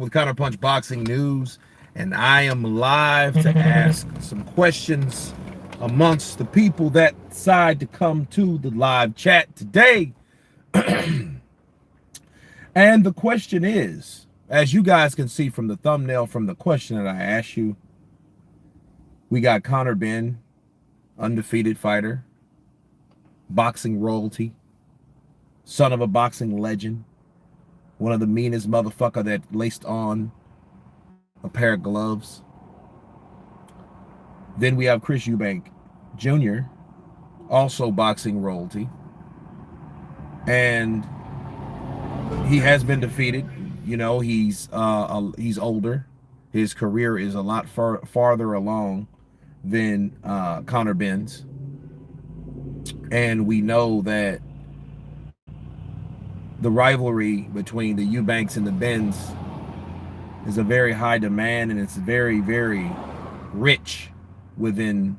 with Counterpunch Boxing News, and I am live to ask some questions amongst the people that decide to come to the live chat today. And the question is, as you guys can see from the thumbnail from the question that I asked you, we got Conor Benn, undefeated fighter, boxing royalty, son of a boxing legend, one of the meanest motherfucker that laced on a pair of gloves. Then we have Chris Eubank Jr., also boxing royalty. And he has been defeated. You know, he's older. His career is a lot farther along than Conor Benn's. And we know that the rivalry between the Eubanks and the Benns is a very high demand, and it's very, very rich within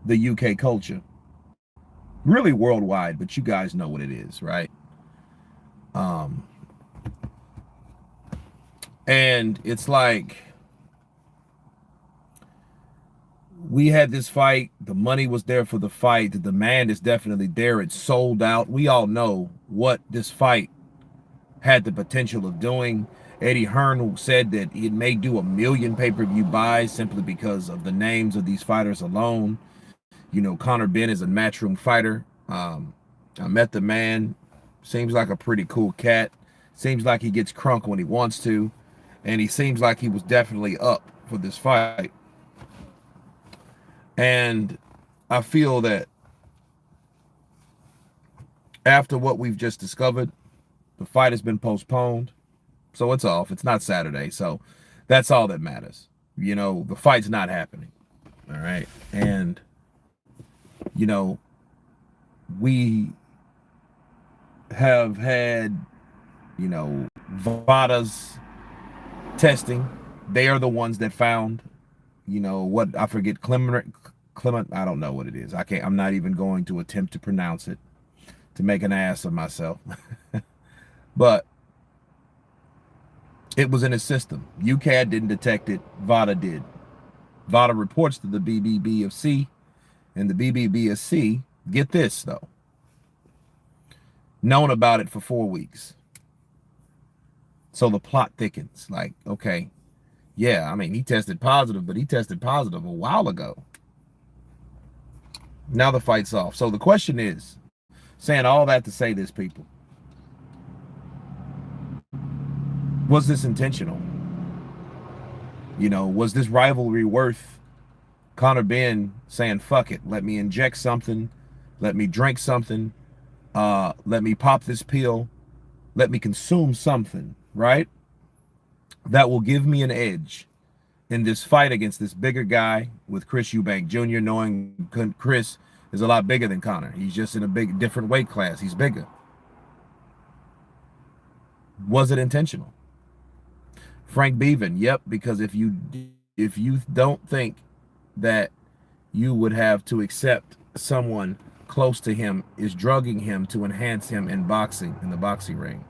the UK culture. Really worldwide, but you guys know what it is, right? And it's like, we had this fight, the money was there for the fight, the demand is definitely there, it's sold out. We all know what this fight had the potential of doing. Eddie Hearn said that it may do 1 million pay-per-view buys simply because of the names of these fighters alone. You know, Conor Benn is a matchroom fighter. I met the man. Seems like a pretty cool cat. Seems like he gets crunk when he wants to. And he seems like he was definitely up for this fight. And I feel that after what we've just discovered, the fight has been postponed. So it's off. It's not Saturday. So that's all that matters. You know, the fight's not happening. All right. And, you know, we have had, you know, VADA's testing. They are the ones that found, you know, what I forget, Clement, I don't know what it is. I'm not even going to attempt to pronounce it to make an ass of myself. But it was in his system. UCAD didn't detect it. VADA did. VADA reports to the BBBFC, and the BBBFC, get this though, known about it for 4 weeks. So the plot thickens. Like, okay, yeah, I mean, he tested positive, but he tested positive a while ago. Now the fight's off. So the question is, saying all that to say this, people, was this intentional? You know, was this rivalry worth Conor Benn saying, fuck it, let me inject something, let me drink something, let me pop this pill, let me consume something, right? That will give me an edge in this fight against this bigger guy with Chris Eubank Jr., knowing Chris is a lot bigger than Conor. He's just in a different weight class. He's bigger. Was it intentional? Frank Bevan, yep, because if you don't think that you would have to accept someone close to him is drugging him to enhance him in boxing, in the boxing ring.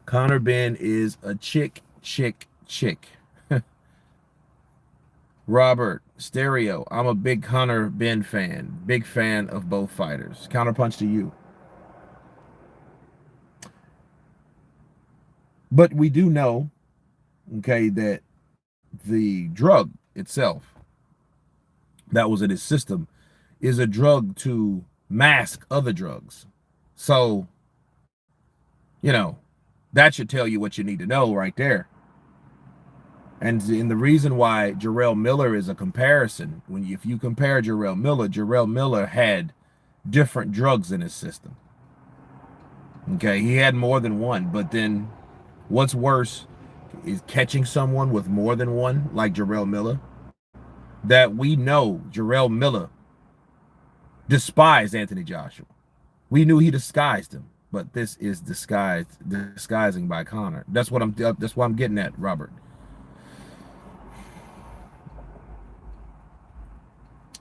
Conor Benn is a chick. Robert, Stereo, I'm a big Conor Benn fan. Big fan of both fighters. Counterpunch to you. But we do know, okay, that the drug itself that was in his system is a drug to mask other drugs. So, you know, that should tell you what you need to know right there. And the reason why Jarrell Miller is a comparison, if you compare Jarrell Miller had different drugs in his system. Okay, he had more than one, but then what's worse is catching someone with more than one, like Jarrell Miller, that we know Jarrell Miller despised Anthony Joshua. We knew he disguised him, but this is disguising by Conor. That's what I'm getting at, Robert.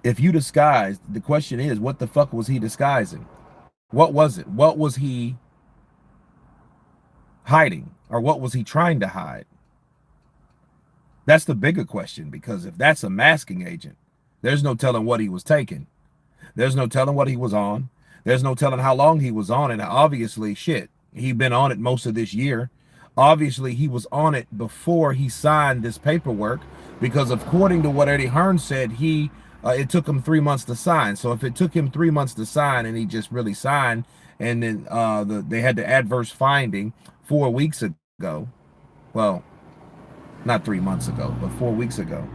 If you disguised, the question is, what the fuck was he disguising? What was it? What was he hiding, or what was he trying to hide? That's the bigger question, because if that's a masking agent, there's no telling what he was taking. There's no telling what he was on. There's no telling how long he was on it. Obviously, shit, he'd been on it most of this year. Obviously, he was on it before he signed this paperwork, because according to what Eddie Hearn said, it took him 3 months to sign. So if it took him 3 months to sign and he just really signed, and then they had the adverse finding 4 weeks ago, well, not 3 months ago, but 4 weeks ago.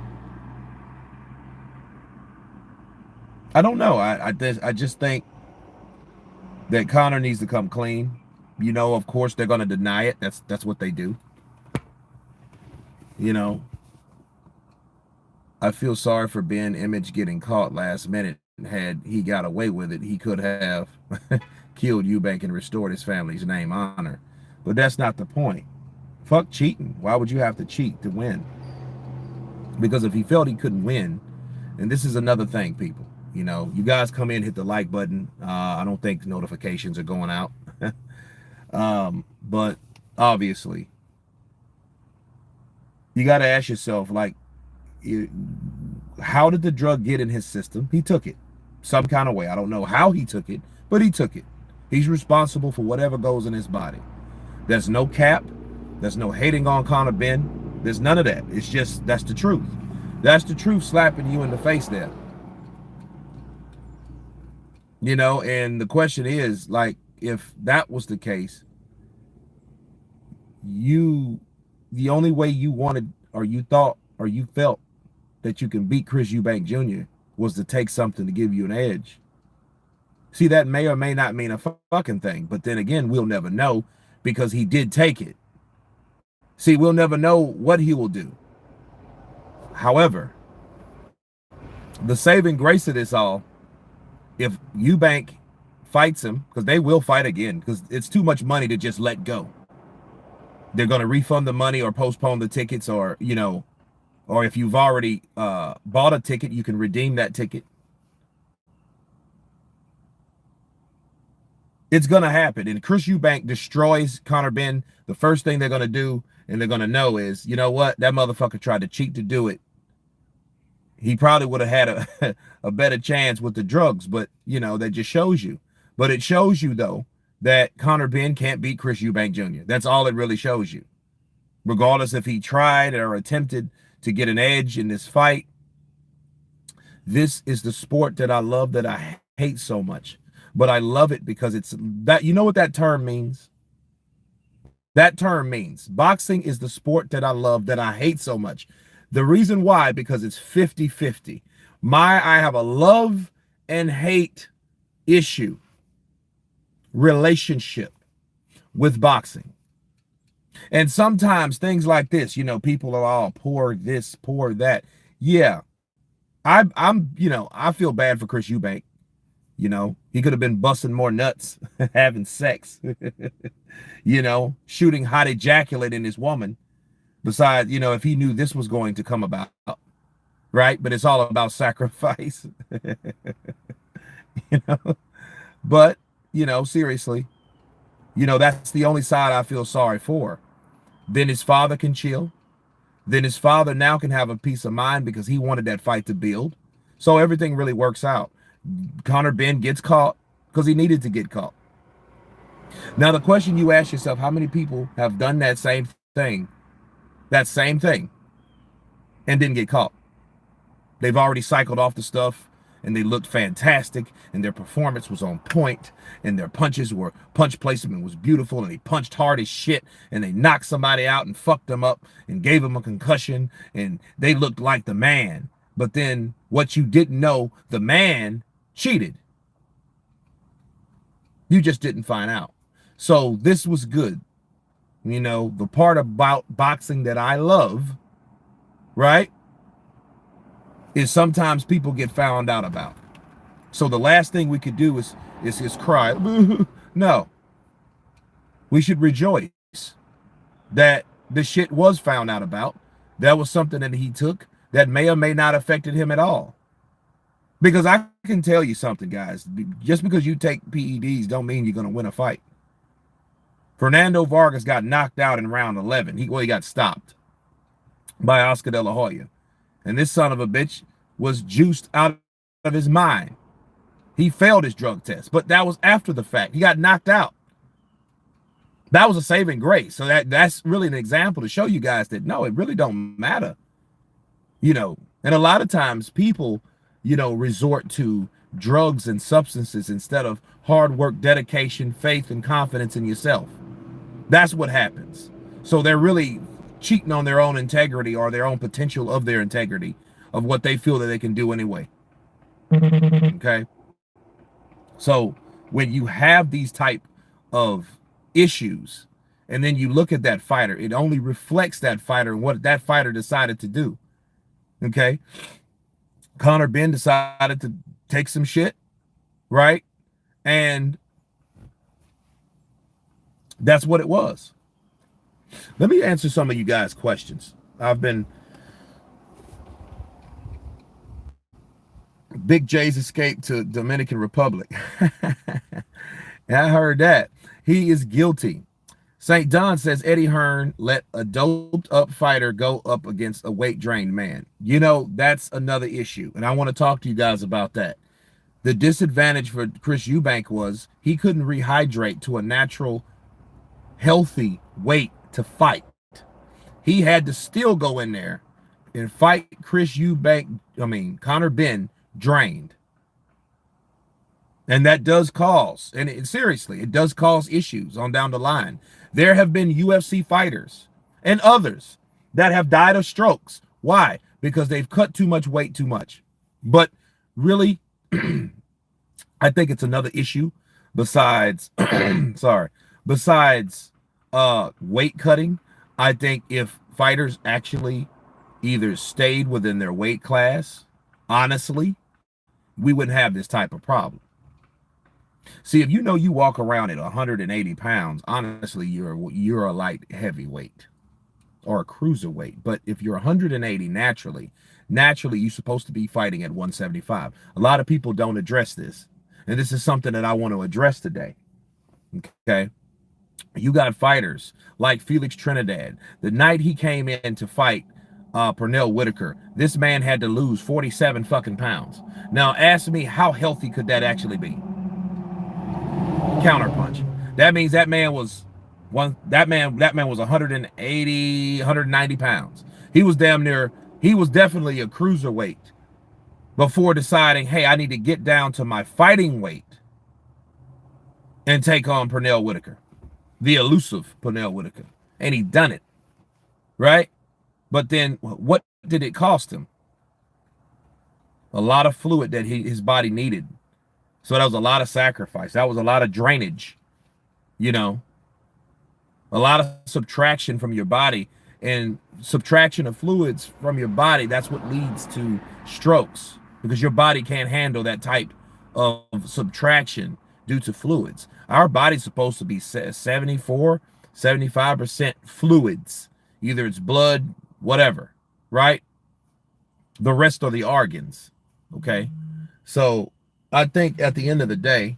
I don't know. I just think that Conor needs to come clean. You know, of course they're going to deny it. That's what they do. You know, I feel sorry for Benn Image getting caught last minute. Had he got away with it, he could have killed Eubank and restored his family's name honor. But that's not the point. Fuck cheating. Why would you have to cheat to win? Because if he felt he couldn't win, and this is another thing, people. You know, you guys come in, hit the like button. I don't think notifications are going out. But obviously, you got to ask yourself, like, how did the drug get in his system? He took it some kind of way. I don't know how he took it, but he took it. He's responsible for whatever goes in his body. There's no cap. There's no hating on Conor Benn. There's none of that. It's just, that's the truth. That's the truth slapping you in the face there. You know, and the question is, like, if that was the case, the only way you wanted, or you thought, or you felt that you can beat Chris Eubank Jr. was to take something to give you an edge. See, that may or may not mean a fucking thing, but then again, we'll never know, because he did take it. See, we'll never know what he will do. However, the saving grace of this all, if Eubank fights him, because they will fight again, because it's too much money to just let go. They're going to refund the money or postpone the tickets, or, you know, or if you've already bought a ticket, you can redeem that ticket. It's going to happen. And Chris Eubank destroys Conor Benn. The first thing they're going to do, and they're going to know, is, you know what? That motherfucker tried to cheat to do it. He probably would have had a better chance with the drugs, but, you know, that just shows you. But it shows you, though, that Conor Benn can't beat Chris Eubank Jr. That's all it really shows you. Regardless if he tried or attempted to get an edge in this fight, this is the sport that I love, that I hate so much. But I love it because it's that, you know what that term means? That term means boxing is the sport that I love, that I hate so much. The reason why, because it's 50-50. I have a love and hate issue, relationship with boxing. And sometimes things like this, you know, people are all poor this, poor that. Yeah, I'm, you know, I feel bad for Chris Eubank. You know, he could have been busting more nuts, having sex, you know, shooting hot ejaculate in his woman. Besides, you know, if he knew this was going to come about, right? But it's all about sacrifice, you know. But, you know, seriously, you know, that's the only side I feel sorry for. Then his father can chill. Then his father now can have a peace of mind, because he wanted that fight to build. So everything really works out. Conor Benn gets caught because he needed to get caught. Now, the question you ask yourself, how many people have done that same thing, and didn't get caught? They've already cycled off the stuff, and they looked fantastic, and their performance was on point, and their punch placement was beautiful, and they punched hard as shit, and they knocked somebody out and fucked them up and gave them a concussion, and they looked like the man. But then what you didn't know, the man cheated. You just didn't find out. So this was good. You know, the part about boxing that I love, right, is sometimes people get found out about. So the last thing we could do is cry. No. We should rejoice that the shit was found out about. That was something that he took that may or may not affected him at all. Because I can tell you something, guys. Just because you take PEDs don't mean you're going to win a fight. Fernando Vargas got knocked out in round 11. He got stopped by Oscar De La Hoya. And this son of a bitch was juiced out of his mind. He failed his drug test, but that was after the fact. He got knocked out. That was a saving grace. So that's really an example to show you guys that, no, it really don't matter. You know, and a lot of times people, you know, resort to drugs and substances instead of hard work, dedication, faith, and confidence in yourself. That's what happens. So they're really cheating on their own integrity or their own potential of their integrity of what they feel that they can do anyway. Okay. So when you have these type of issues and then you look at that fighter, it only reflects that fighter and what that fighter decided to do. Okay. Conor Benn decided to take some shit, right? And that's what it was. Let me answer some of you guys' questions. Big J's escaped to Dominican Republic. I heard that. He is guilty. St. Don says Eddie Hearn let a doped up fighter go up against a weight drained man. You know, that's another issue. And I want to talk to you guys about that. The disadvantage for Chris Eubank was he couldn't rehydrate to a natural, healthy weight to fight. He had to still go in there and fight Conor Benn drained. And that does cause, and seriously, it does cause issues on down the line. There have been UFC fighters and others that have died of strokes. Why? Because they've cut too much weight too much. But really, I think it's another issue besides, besides weight cutting. I think if fighters actually either stayed within their weight class, honestly, we wouldn't have this type of problem. See, if you know you walk around at 180 pounds, honestly, you're a light heavyweight or a cruiserweight. But if you're 180 naturally, you're supposed to be fighting at 175. A lot of people don't address this. And this is something that I want to address today. Okay. You got fighters like Felix Trinidad. The night he came in to fight Pernell Whitaker, this man had to lose 47 fucking pounds. Now ask me, how healthy could that actually be? Counterpunch. That means that man was 180, 190 pounds. He was definitely a cruiserweight before deciding, hey, I need to get down to my fighting weight and take on Pernell Whitaker, the elusive Pernell Whitaker. And he done it, right? But then what did it cost him? A lot of fluid that his body needed. So that was a lot of sacrifice. That was a lot of drainage, you know, a lot of subtraction from your body, and subtraction of fluids from your body. That's what leads to strokes, because your body can't handle that type of subtraction due to fluids. Our body's supposed to be 74, 75% fluids. Either it's blood, whatever, right? The rest are the organs. Okay. So I think at the end of the day,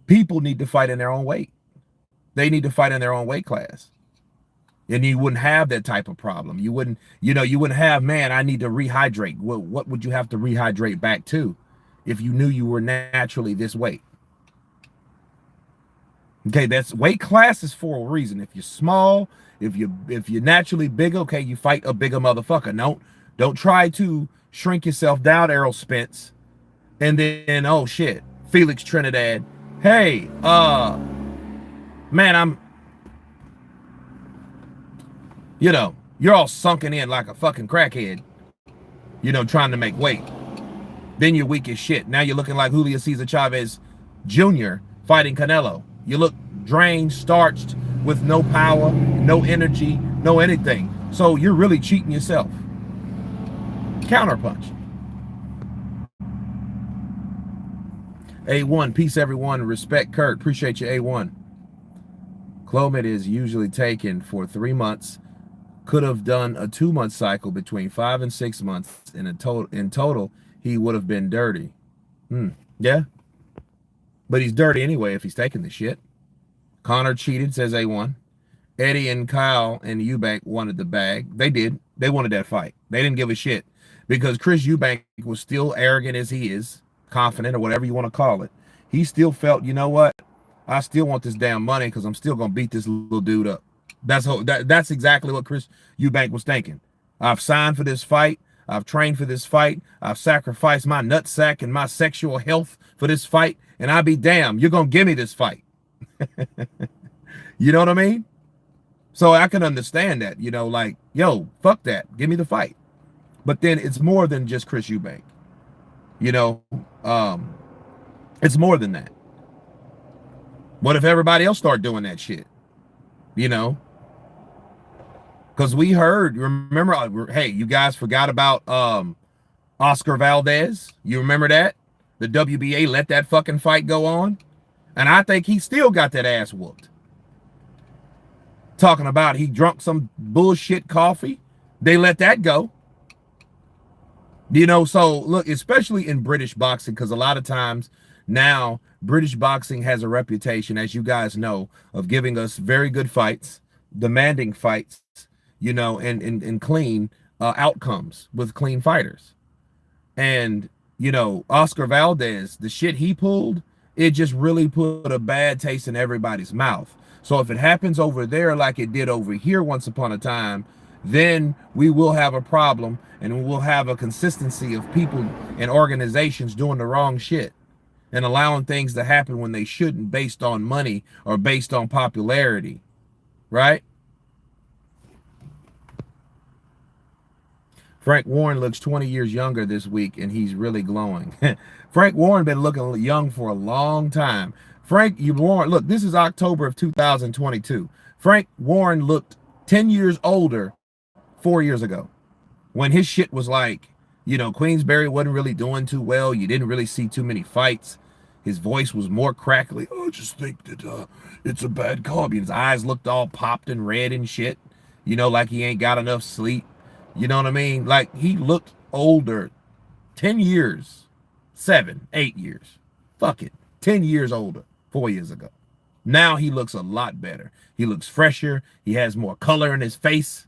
people need to fight in their own weight. They need to fight in their own weight class. And you wouldn't have that type of problem. You wouldn't have, man, I need to rehydrate. Well, what would you have to rehydrate back to if you knew you were naturally this weight? Okay, that's weight class is for a reason. If you're small, if you're naturally big, okay, you fight a bigger motherfucker. Don't try to shrink yourself down, Errol Spence, and then, oh shit, Felix Trinidad. Hey, man, you're all sunken in like a fucking crackhead, trying to make weight. Then you're weak as shit. Now you're looking like Julio Cesar Chavez Jr. fighting Canelo. You look drained, starched, with no power, no energy, no anything. So you're really cheating yourself. Counterpunch. A1, peace everyone. Respect Kurt. Appreciate you, A1. Clomid is usually taken for 3 months. Could have done a 2-month cycle between 5 and 6 months. In total, he would have been dirty. Yeah. But he's dirty anyway if he's taking the shit. Conor cheated, says A1. Eddie and Kyle and Eubank wanted the bag. They did. They wanted that fight. They didn't give a shit because Chris Eubank was still arrogant as he is, confident or whatever you want to call it. He still felt, you know what? I still want this damn money because I'm still gonna beat this little dude up. That's exactly what Chris Eubank was thinking. I've signed for this fight. I've trained for this fight. I've sacrificed my nutsack and my sexual health for this fight, and I be damned, you're gonna give me this fight. You know what I mean? So I can understand that, you know, like, yo, fuck that. Give me the fight. But then it's more than just Chris Eubank. You know, it's more than that. What if everybody else start doing that shit? You know? Because we heard, remember, hey, you guys forgot about Oscar Valdez? You remember that? The WBA let that fucking fight go on? And I think he still got that ass whooped. Talking about he drunk some bullshit coffee. They let that go. You know, so look, especially in British boxing, because a lot of times now British boxing has a reputation, as you guys know, of giving us very good fights, demanding fights, you know, and clean outcomes with clean fighters. And, you know, Oscar Valdez, the shit he pulled, it just really put a bad taste in everybody's mouth. So if it happens over there like it did over here once upon a time, then we will have a problem, and we'll have a consistency of people and organizations doing the wrong shit and allowing things to happen when they shouldn't, based on money or based on popularity, right? Frank Warren looks 20 years younger this week, and he's really glowing. Frank Warren been looking young for a long time. Frank Warren, look, this is October of 2022. Frank Warren looked 10 years older 4 years ago when his shit was like, you know, Queensberry wasn't really doing too well. You didn't really see too many fights. His voice was more crackly. Oh, I just think that it's a bad call. His eyes looked all popped and red and shit, you know, like he ain't got enough sleep. You know what I mean? Like, he looked older 10 years, 7, 8 years. Fuck it. 10 years older 4 years ago. Now he looks a lot better. He looks fresher. He has more color in his face.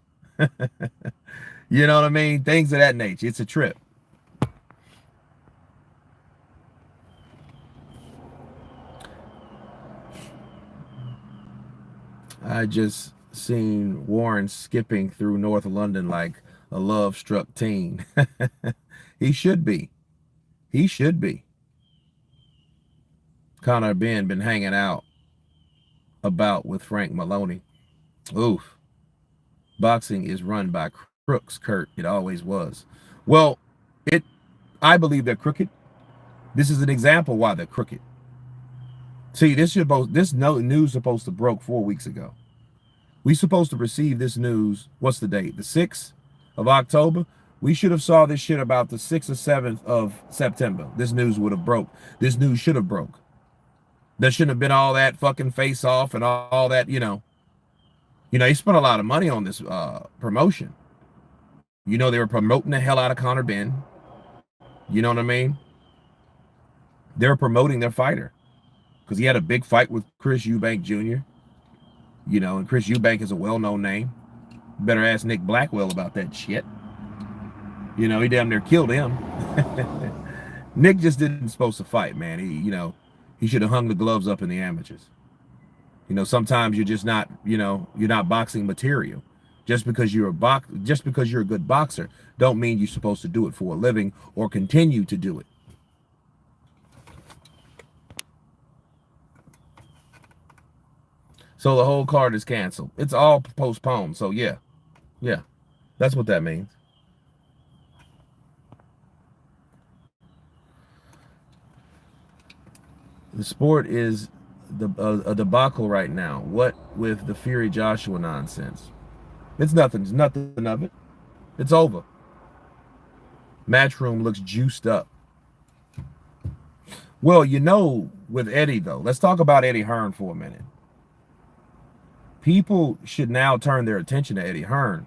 You know what I mean? Things of that nature. It's a trip. I just seen Warren skipping through North London like a love-struck teen. He should be. He should be. Conor Benn been hanging out about with Frank Maloney. Oof. Boxing is run by crooks, Kurt. It always was. Well, I believe they're crooked. This is an example why they're crooked. See, this news supposed to broke 4 weeks ago. We supposed to receive this news. What's the date? The 6th of October. We should have saw this shit about the 6th or 7th of September. This news would have broke. This news should have broke. There shouldn't have been all that fucking face off and all that, you know. You know, he spent a lot of money on this promotion. You know, they were promoting the hell out of Conor Benn. You know what I mean? They were promoting their fighter because he had a big fight with Chris Eubank Jr. You know, and Chris Eubank is a well-known name. Better ask Nick Blackwell about that shit. You know, he damn near killed him. Nick just didn't supposed to fight, man. He should have hung the gloves up in the amateurs. You know, sometimes you're just not, you know, you're not boxing material. Just because you're a good boxer, don't mean you're supposed to do it for a living or continue to do it. So the whole card is canceled. It's all postponed. So yeah, that's what that means. The sport is a debacle right now. What with the Fury Joshua nonsense? It's nothing. It's nothing of it. It's over. Matchroom looks juiced up. Well, you know, with Eddie though, let's talk about Eddie Hearn for a minute. People should now turn their attention to Eddie Hearn.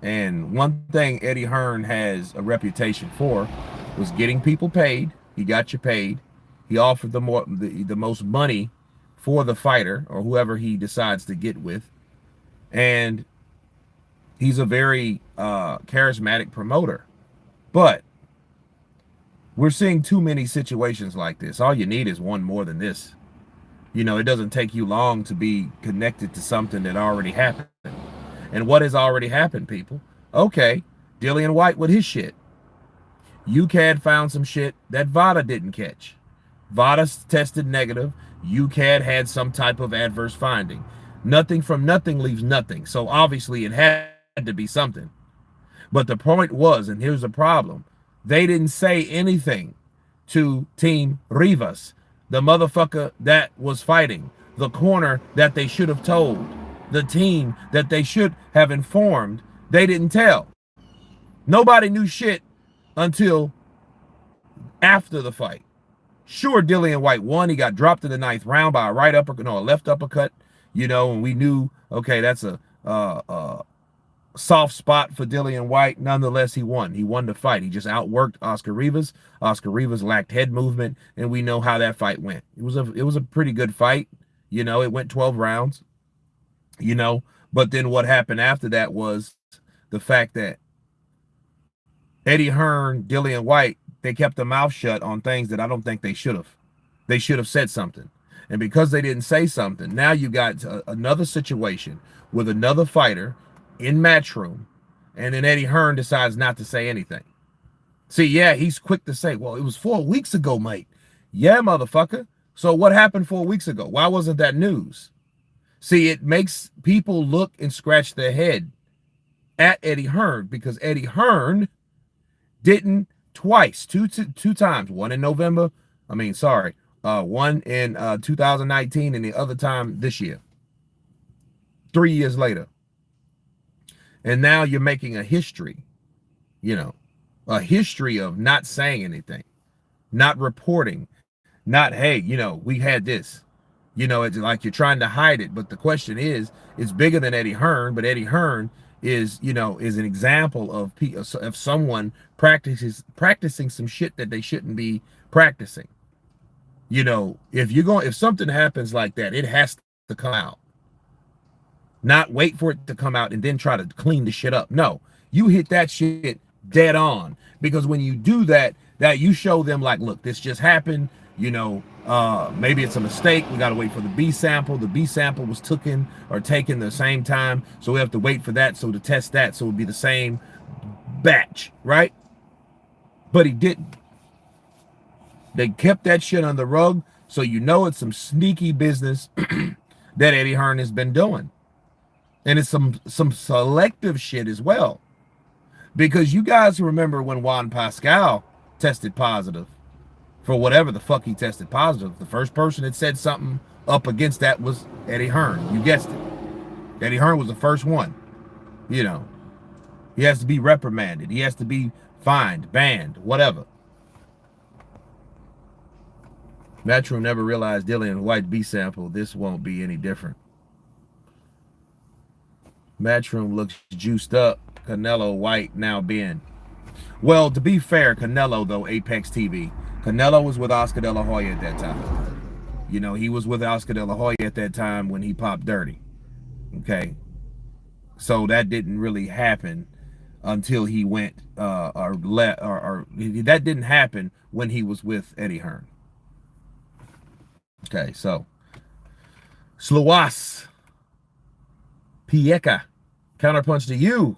And one thing Eddie Hearn has a reputation for was getting people paid. He got you paid. He offered the most money for the fighter or whoever he decides to get with, and he's a very charismatic promoter. But we're seeing too many situations like this. All you need is one more than this. It doesn't take you long to be connected to something that already happened. And what has already happened, people? Okay, Dillian White with his shit. UCAD found some shit that VADA didn't catch. VADA tested negative. UCAD had some type of adverse finding. Nothing from nothing leaves nothing. So obviously it had to be something. But the point was, and here's the problem, they didn't say anything to Team Rivas, the motherfucker that was fighting, the corner that they should have told, the team that they should have informed. They didn't tell. Nobody knew shit until after the fight. Sure, Dillian White won. He got dropped in the 9th round by a a left uppercut, and we knew, okay, that's a soft spot for Dillian White. Nonetheless, he won. He won the fight. He just outworked Oscar Rivas. Oscar Rivas lacked head movement, and we know how that fight went. It was a pretty good fight. It went 12 rounds. But then what happened after that was the fact that Eddie Hearn, Dillian White, they kept their mouth shut on things that I don't think they should have. They should have said something. And because they didn't say something, now you got another situation with another fighter in Matchroom, and then Eddie Hearn decides not to say anything. See, yeah, he's quick to say, well, it was 4 weeks ago, mate. Yeah, motherfucker. So what happened 4 weeks ago? Why wasn't that news? See, it makes people look and scratch their head at Eddie Hearn because Eddie Hearn didn't twice, two times, one in November. One in 2019 and the other time this year. 3 years later. And now you're making a history, a history of not saying anything, not reporting, not, hey, we had this. It's like you're trying to hide it. But the question is, it's bigger than Eddie Hearn, but Eddie Hearn is an example of someone practicing some shit that they shouldn't be practicing. If something happens like that, it has to come out. Not wait for it to come out and then try to clean the shit up. No, you hit that shit dead on, because when you do that you show them like, look, this just happened. Maybe it's a mistake. We got to wait for the B sample. The B sample was taken the same time, so we have to wait for that. So to test that, so it would be the same batch, right? But he didn't. They kept that shit on the rug, so it's some sneaky business that Eddie Hearn has been doing. And it's some selective shit as well. Because you guys remember when Juan Pascal tested positive for whatever the fuck he tested positive. The first person that said something up against that was Eddie Hearn. You guessed it. Eddie Hearn was the first one. He has to be reprimanded. He has to be fined, banned, whatever. Matchroom never realized Dillian White B sample. This won't be any different. Matchroom looks juiced up. Canelo, White, now Benn. Well, to be fair, Canelo, though, Apex TV. Canelo was with Oscar De La Hoya at that time. He was with Oscar De La Hoya at that time when he popped dirty. Okay? So that didn't really happen until he went, that didn't happen when he was with Eddie Hearn. Okay, so. Sluas. Pieka. Counterpunch to you,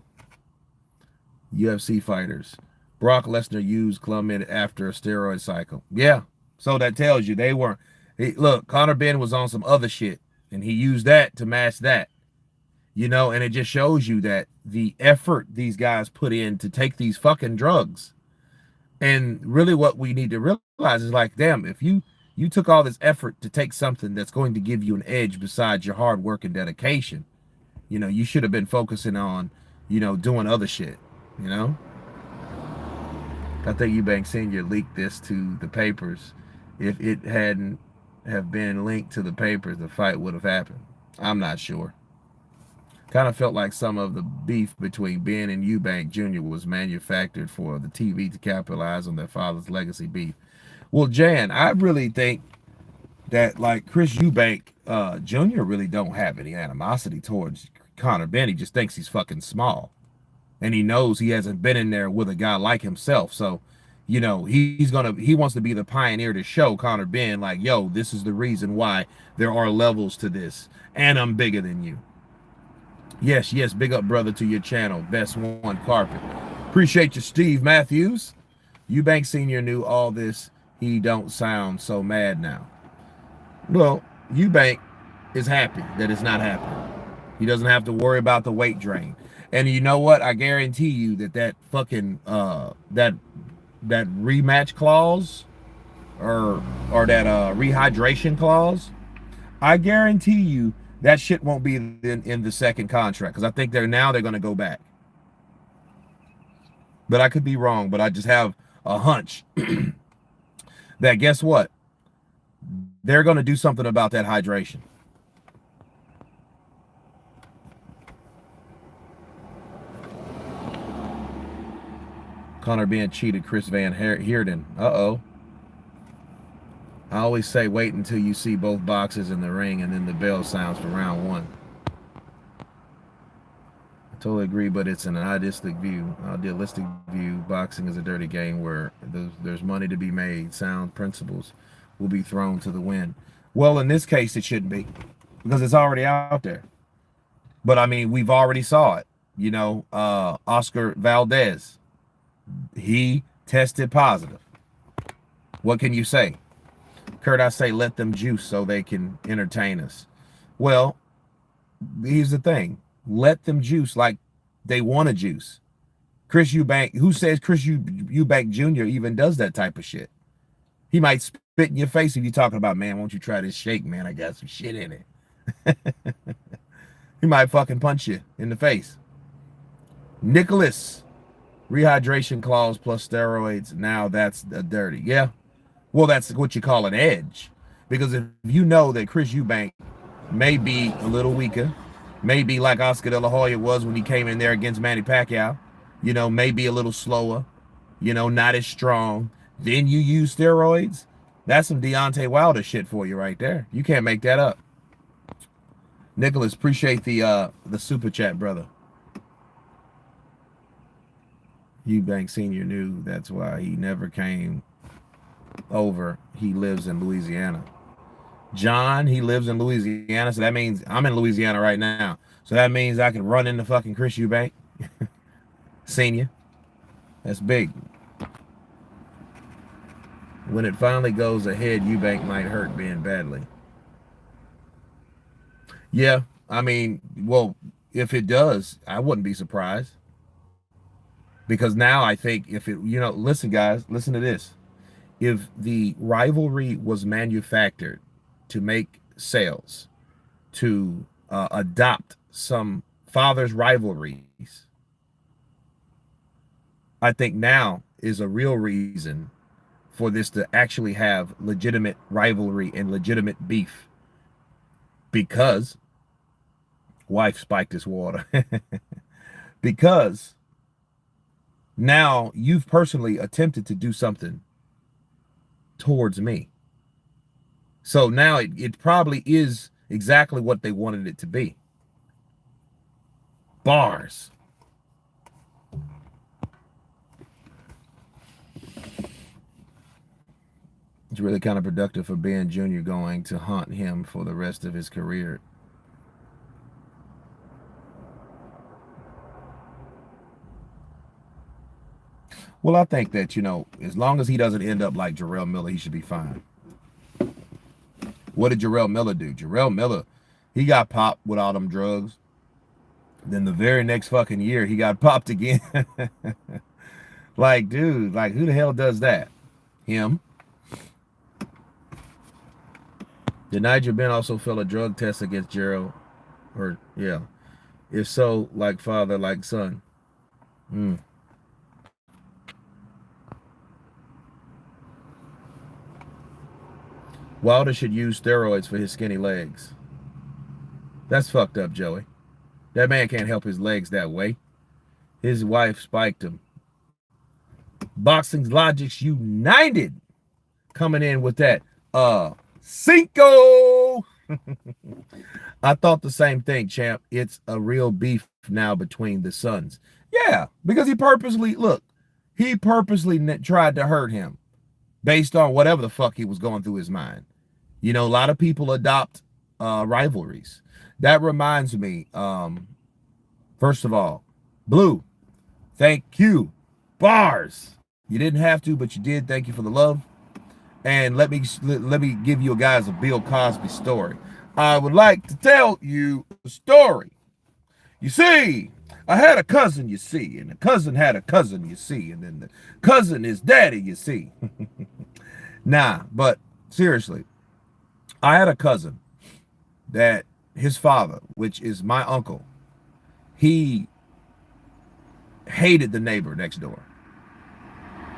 UFC fighters. Brock Lesnar used Clement after a steroid cycle. Yeah, so that tells you they weren't. Look, Conor Benn was on some other shit, and he used that to mask that. And it just shows you that the effort these guys put in to take these fucking drugs. And really what we need to realize is like, damn, if you took all this effort to take something that's going to give you an edge besides your hard work and dedication, you should have been focusing on, doing other shit, I think Eubank Sr. leaked this to the papers. If it hadn't have been linked to the papers, the fight would have happened. I'm not sure. Kind of felt like some of the beef between Benn and Eubank Jr. was manufactured for the TV to capitalize on their father's legacy beef. Well, Jan, I really think that like Chris Eubank Jr. really don't have any animosity towards Conor Benn. He just thinks he's fucking small, and he knows he hasn't been in there with a guy like himself. So, you know, he wants to be the pioneer to show Conor Benn like, yo, this is the reason why there are levels to this, and I'm bigger than you. Yes, yes, big up, brother, to your channel, Best One Carpet. Appreciate you, Steve Matthews. Eubank Sr. knew all this. He don't sound so mad now. Well, Eubank is happy that it's not happening. He doesn't have to worry about the weight drain. And you know what? I guarantee you that fucking that rematch clause or that rehydration clause, I guarantee you that shit won't be in the second contract, because I think they're going to go back. But I could be wrong, but I just have a hunch that guess what? They're going to do something about that hydration. Conor being cheated, Chris Van Hearden. Uh-oh. I always say wait until you see both boxes in the ring and then the bell sounds for round one. I totally agree, but it's an idealistic view. Boxing is a dirty game where there's money to be made. Sound principles will be thrown to the wind. Well, in this case, it shouldn't be, because it's already out there. But I mean, we've already saw it. You know, Oscar Valdez, he tested positive. What can you say? Kurt, I say let them juice so they can entertain us. Well, here's the thing. Let them juice like they want to juice. Chris Eubank, who says Chris Eubank Jr. even does that type of shit? He might spit in your face if you're talking about, man, won't you try this shake, man? I got some shit in it. He might fucking punch you in the face. Nicholas, rehydration clause plus steroids. Now that's dirty. Yeah. Well, that's what you call an edge. Because if you know that Chris Eubank may be a little weaker, maybe like Oscar De La Hoya was when he came in there against Manny Pacquiao, you know, maybe a little slower, you know, not as strong, then you use steroids, that's some Deontay Wilder shit for you right there. You can't make that up. Nicholas, appreciate the super chat, brother. Eubank Sr. knew that's why he never came over. He lives in Louisiana. John, he lives in Louisiana, so that means I'm in Louisiana right now. So that means I can run into fucking Chris Eubank Sr. That's big. When it finally goes ahead, Eubank might hurt Ben badly. Yeah, I mean, well, if it does, I wouldn't be surprised. Because now I think if it, you know, listen, guys, listen to this. If the rivalry was manufactured to make sales, to adopt some father's rivalries, I think now is a real reason for this to actually have legitimate rivalry and legitimate beef. Because wife spiked his water. Because now you've personally attempted to do something towards me. So now it probably is exactly what they wanted it to be. Bars. It's really kind of productive for Benn Jr. going to haunt him for the rest of his career. Well, I think that, you know, as long as he doesn't end up like Jarrell Miller, he should be fine. What did Jarrell Miller do? Jarrell Miller, he got popped with all them drugs. Then the very next fucking year, he got popped again. Like, dude, like, who the hell does that? Him. Did Nigel Benn also fail a drug test against Gerald? Or, yeah. If so, like father, like son. Wilder should use steroids for his skinny legs. That's fucked up, Joey. That man can't help his legs that way. His wife spiked him. Boxing's Logics United. coming in with that Cinco. I thought the same thing, champ. It's a real beef now between the sons. Yeah, because he purposely tried to hurt him based on whatever the fuck he was going through his mind. You know, a lot of people adopt rivalries. That reminds me, first of all, Blue, thank you. Bars. You didn't have to, but you did. Thank you for the love. And let me give you guys a Bill Cosby story. I would like to tell you a story. You see, I had a cousin, you see, and the cousin had a cousin, you see, and then the cousin is daddy, you see. Nah, but seriously, I had a cousin that his father, which is my uncle, he hated the neighbor next door.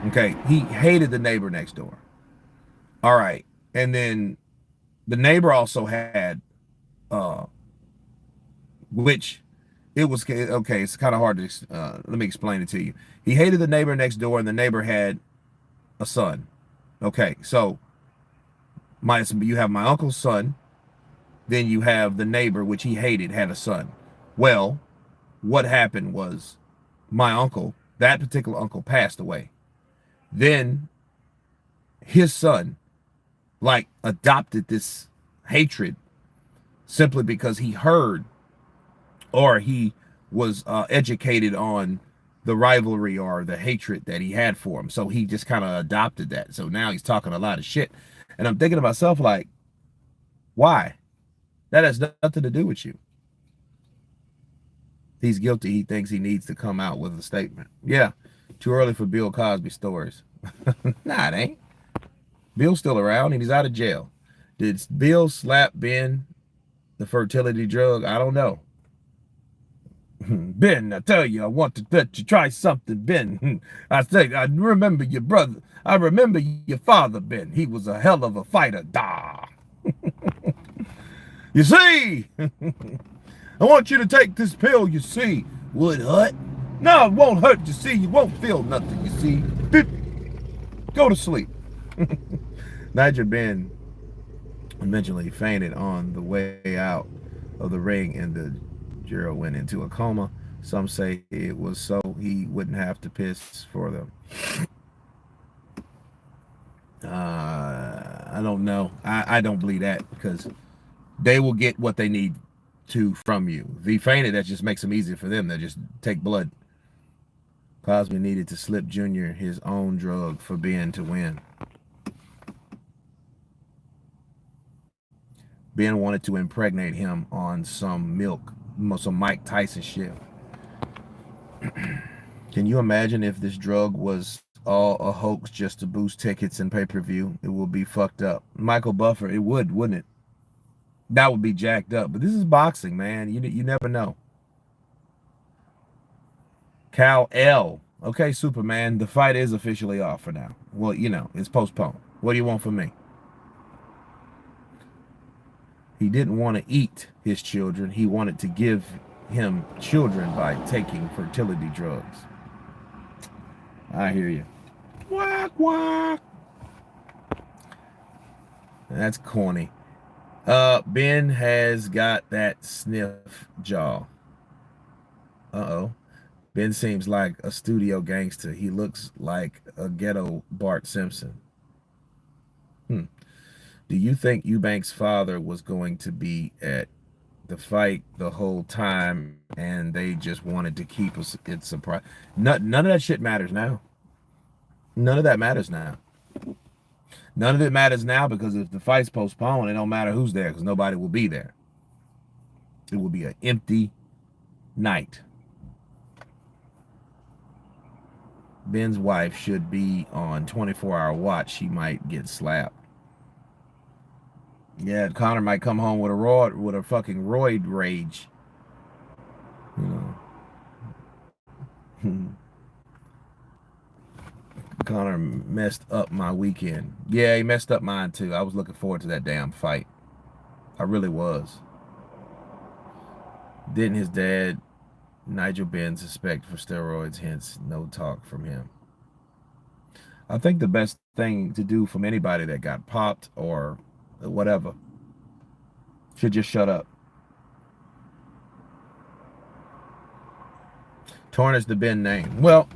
Okay, he hated the neighbor next door. All right, and then the neighbor also had, uh, which it was okay. It's kind of hard to let me explain it to you. He hated the neighbor next door, and the neighbor had a son. Okay, so you have my uncle's son, then you have the neighbor, which he hated, had a son. Well, what happened was my uncle, that particular uncle, passed away. Then his son, like, adopted this hatred simply because he heard or he was educated on the rivalry or the hatred that he had for him. So he just kind of adopted that. So now he's talking a lot of shit. And I'm thinking to myself, like, why? That has nothing to do with you. He's guilty. He thinks he needs to come out with a statement. Yeah, too early for Bill Cosby stories. Nah, it ain't. Bill's still around and he's out of jail. Did Bill slap Ben, the fertility drug? I don't know. Ben, I tell you, I want to let you try something, Ben. I say, I remember your brother. I remember your father, Ben. He was a hell of a fighter. Da. You see, I want you to take this pill, you see. Would hurt? No, it won't hurt, you see. You won't feel nothing, you see. Beep. Go to sleep. Nigel Benn eventually fainted on the way out of the ring, and the juror went into a coma. Some say it was so he wouldn't have to piss for them. I don't know. I don't believe that, because they will get what they need to from you. If he fainted, that just makes them easier for them. They'll just take blood. Cosby needed to slip Jr. his own drug for Ben to win. Ben wanted to impregnate him on some milk, some Mike Tyson shit. Can you imagine if this drug was all a hoax just to boost tickets and pay-per-view? It would be fucked up. Michael Buffer, it would, wouldn't it? That would be jacked up. But this is boxing, man. You never know. Cal L. Okay, Superman, the fight is officially off for now. Well, you know, it's postponed. What do you want from me? He didn't want to eat his children. He wanted to give him children by taking fertility drugs. I hear you. Quack, quack. That's corny. Ben has got that sniff jaw. Uh-oh. Ben seems like a studio gangster. He looks like a ghetto Bart Simpson. Do you think Eubank's father was going to be at the fight the whole time and they just wanted to keep us it surprise? None of that shit matters now. None of that matters now. None of it matters now, because if the fight's postponed, it don't matter who's there, because nobody will be there. It will be an empty night. Ben's wife should be on 24-hour watch. She might get slapped. Yeah, Conor might come home with a fucking roid rage. You know. Conor messed up my weekend. Yeah, he messed up mine too. I was looking forward to that damn fight. I really was. Didn't his dad, Nigel Benn, suspect for steroids, hence no talk from him? I think the best thing to do from anybody that got popped or whatever should just shut up. Tarnish the Benn name. Well,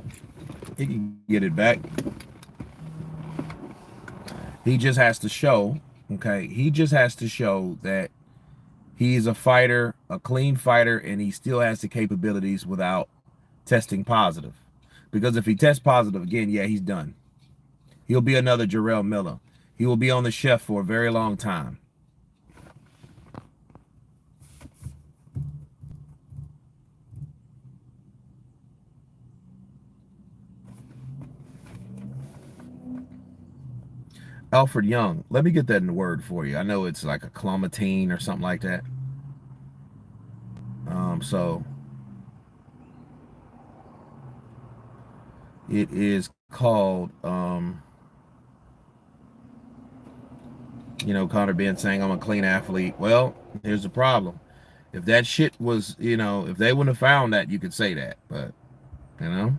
he can get it back. He just has to show, okay, he just has to show that he's a fighter, a clean fighter, and he still has the capabilities without testing positive. Because if he tests positive again, yeah, he's done. He'll be another Jarrell Miller. He will be on the chef for a very long time. Alfred Young. Let me get that in the word for you. I know it's like a clomitine or something like that. So it is called, Conor Benn saying I'm a clean athlete. Well, here's the problem. If that shit was, if they wouldn't have found that, you could say that. But, you know.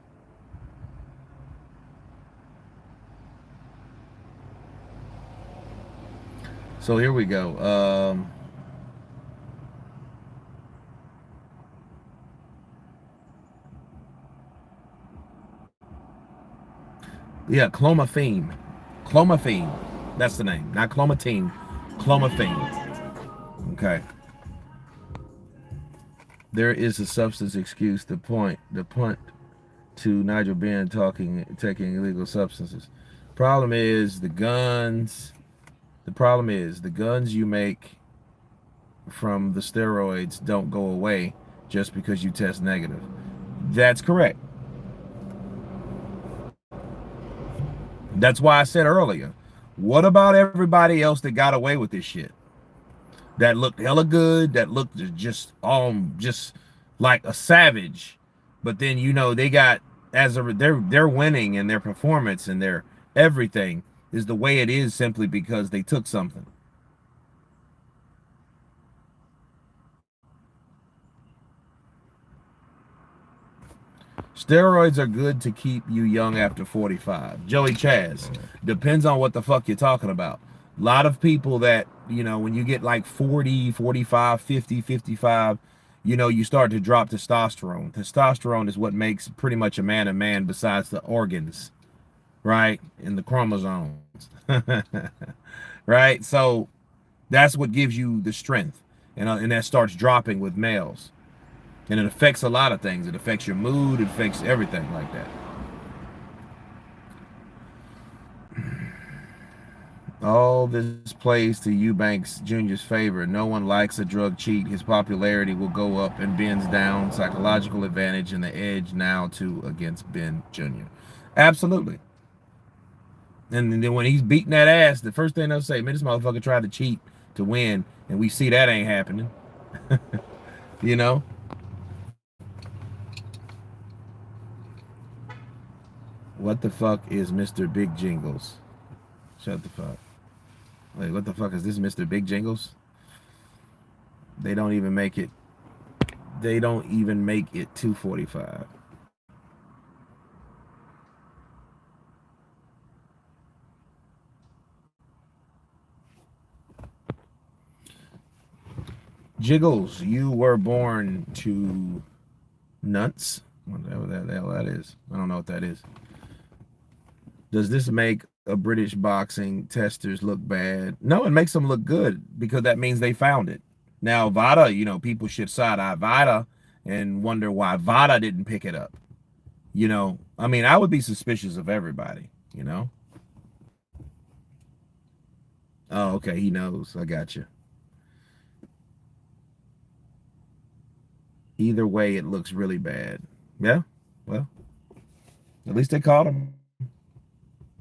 So here we go. Yeah, clomiphene. Clomiphene. That's the name. Not clomitine. Clomiphene. Okay. There is a substance excuse. The punt to Nigel Benn taking illegal substances. Problem is the guns. The problem is the guns you make from the steroids don't go away just because you test negative. That's correct. That's why I said earlier, what about everybody else that got away with this shit? That looked hella good, that looked just like a savage. But then they got they're winning, and their performance and their everything is the way it is simply because they took something. Steroids are good to keep you young after 45. Joey Chaz. Depends on what the fuck you're talking about. A lot of people that, when you get like 40, 45, 50, 55, you start to drop testosterone. Testosterone is what makes pretty much a man besides the organs, right? And the chromosomes. Right? So that's what gives you the strength. And that starts dropping with males. And it affects a lot of things. It affects your mood. It affects everything like that. All this plays to Eubank Jr.'s favor. No one likes a drug cheat. His popularity will go up and Benn's down. Psychological advantage and the edge now too against Benn Jr. Absolutely. And then when he's beating that ass, the first thing they'll say, man, this motherfucker tried to cheat to win. And we see that ain't happening. you know? What the fuck is Mr. Big Jingles? Shut the fuck. Wait, what the fuck is this Mr. Big Jingles? They don't even make it. They don't even make it 245. Jiggles, you were born to nuts. Whatever the hell that is. I don't know what that is. Does this make a British boxing testers look bad? No, it makes them look good because that means they found it. Now, VADA, people should side-eye VADA and wonder why VADA didn't pick it up. I mean, I would be suspicious of everybody. Oh, okay, he knows. I got you. Either way, it looks really bad. Yeah, well, at least they caught him.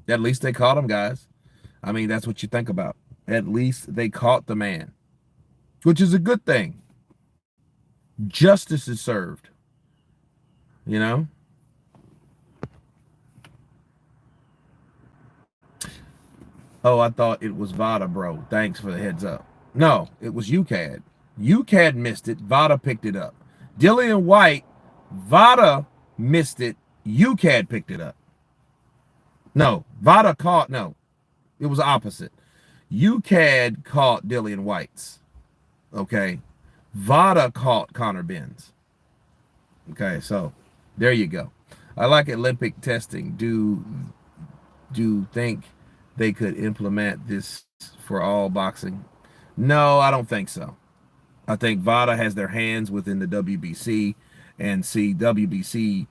At least they caught him, guys. I mean, that's what you think about. At least they caught the man, which is a good thing. Justice is served. Oh, I thought it was VADA, bro. Thanks for the heads up. No, it was UCAD. UCAD missed it. VADA picked it up. Dillian White, VADA missed it. UCAD picked it up. No, Vada caught, no, it was opposite. UCAD caught Dillian White's. Okay. Vada caught Conor Benn's. Okay, so there you go. I like Olympic testing. Do think they could implement this for all boxing? No, I don't think so. I think VADA has their hands within the WBC, and see, WBC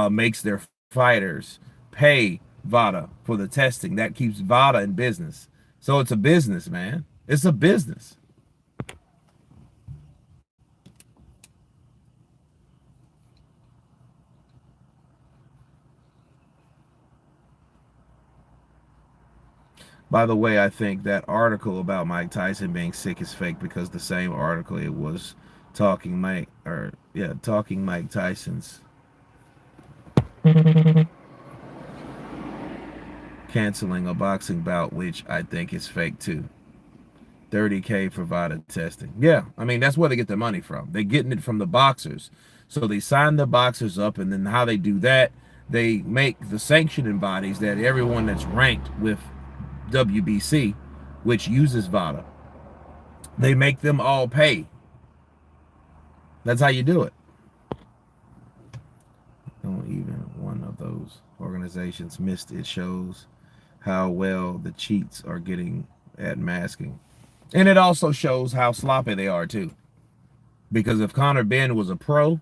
makes their fighters pay VADA for the testing. That keeps VADA in business. So it's a business, man. It's a business. By the way, I think that article about Mike Tyson being sick is fake, because the same article, it was talking Mike Tyson's canceling a boxing bout, which I think is fake too. 30K for VADA testing. Yeah, I mean, that's where they get their money from. They're getting it from the boxers. So they sign the boxers up, and then how they do that, they make the sanctioning bodies that everyone that's ranked with WBC, which uses VADA, they make them all pay. That's how you do it. Don't even one of those organizations missed. It shows how well the cheats are getting at masking. And it also shows how sloppy they are too. Because if Conor Benn was a pro,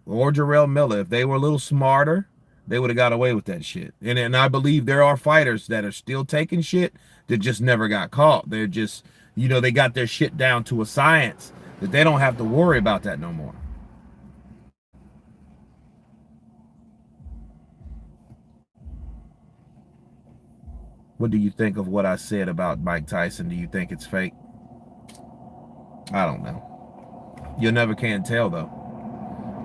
or Jarrell Miller, if they were a little smarter, they would have got away with that shit. And I believe there are fighters that are still taking shit that just never got caught. They're just, they got their shit down to a science that they don't have to worry about that no more. What do you think of what I said about Mike Tyson? Do you think it's fake? I don't know. You never can tell, though.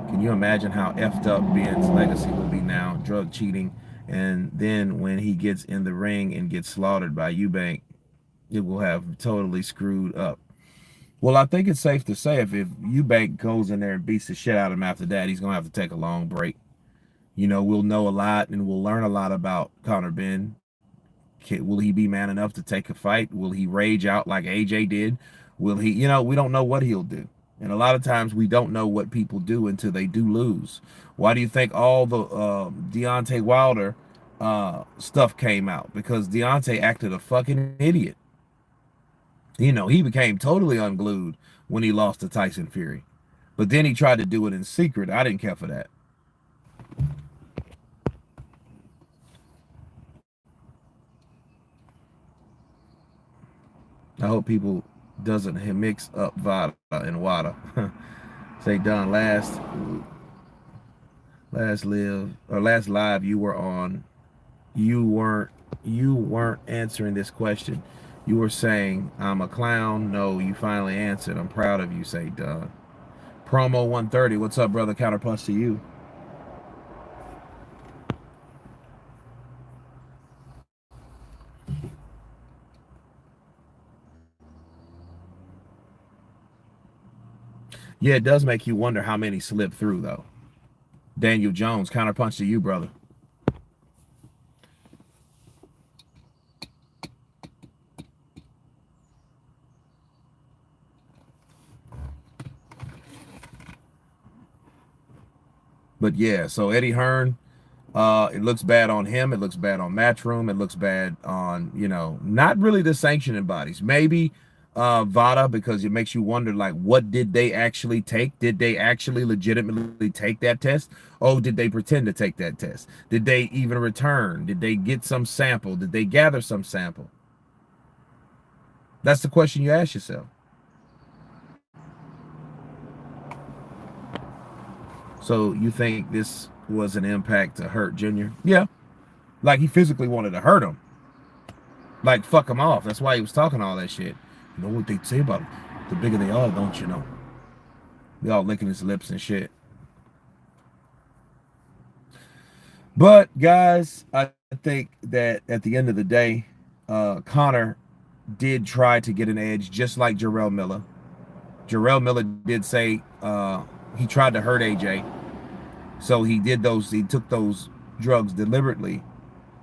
Can you imagine how effed up Benn's legacy will be now? Drug cheating, and then when he gets in the ring and gets slaughtered by Eubank, it will have totally screwed up. Well, I think it's safe to say if Eubank goes in there and beats the shit out of him after that, he's going to have to take a long break. We'll know a lot, and we'll learn a lot about Conor Benn. Will he be man enough to take a fight? Will he rage out like AJ did? Will he, we don't know what he'll do. And a lot of times we don't know what people do until they do lose. Why do you think all the Deontay Wilder stuff came out? Because Deontay acted a fucking idiot. He became totally unglued when he lost to Tyson Fury. But then he tried to do it in secret. I didn't care for that. I hope people doesn't mix up Vada and Wada. Say done last live you were on, you weren't answering this question. You were saying I'm a clown. No, you finally answered. I'm proud of you. Say done. Promo 130. What's up, brother? Counterpunch to you. Yeah, it does make you wonder how many slipped through, though. Daniel Jones, counterpunch to you, brother. But yeah, so Eddie Hearn, it looks bad on him. It looks bad on Matchroom. It looks bad on, not really the sanctioning bodies. Maybe VADA, because it makes you wonder, like, what did they actually take? Did they actually legitimately take that test? Oh, did they pretend to take that test? Did they even return? Did they get some sample? Did they gather some sample? That's the question you ask yourself. So you think this was an impact to hurt Jr.? Yeah. Like he physically wanted to hurt him. Like fuck him off. That's why he was talking all that shit. You know what they say about him? The bigger they are, don't you know? They all licking his lips and shit. But guys, I think that at the end of the day, Conor did try to get an edge, just like Jarrell Miller. Jarrell Miller did say he tried to hurt AJ. So he took those drugs deliberately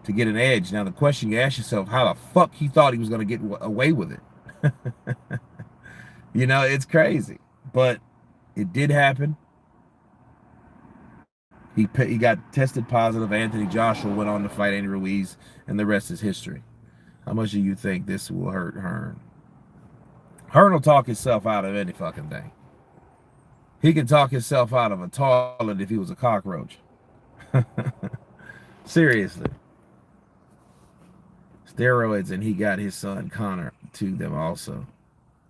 to get an edge. Now the question you ask yourself, how the fuck he thought he was going to get away with it? You know, it's crazy, but it did happen. He got tested positive. Anthony Joshua went on to fight Andy Ruiz, and the rest is history. How much do you think this will hurt Hearn? Hearn will talk himself out of any fucking thing. He can talk himself out of a toilet if he was a cockroach. Seriously. Steroids, and he got his son Conor to them also.